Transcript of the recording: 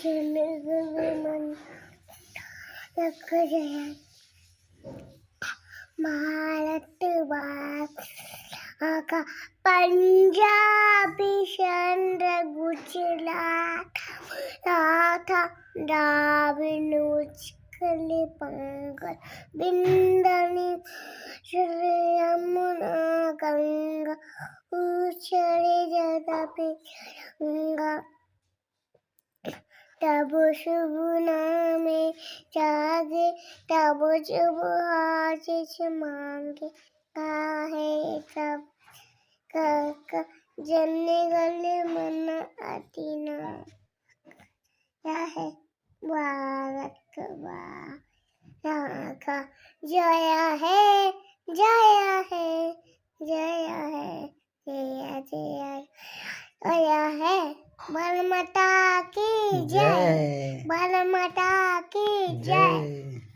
जनगणमन जय भारत का पंजाबी चंद्र गुजरात था द्राविड कली पंगल बिंदनी श्री यमुना गंगा उछले जगपी गंगा तब शुभ नामे जागे तब शुभ आशीष मांगे काहे तब का जन्ने गले मन आतीना क्या है भारत का जया है जया है जया है जया जया जया है भारत माता की जय भारत माता की जय।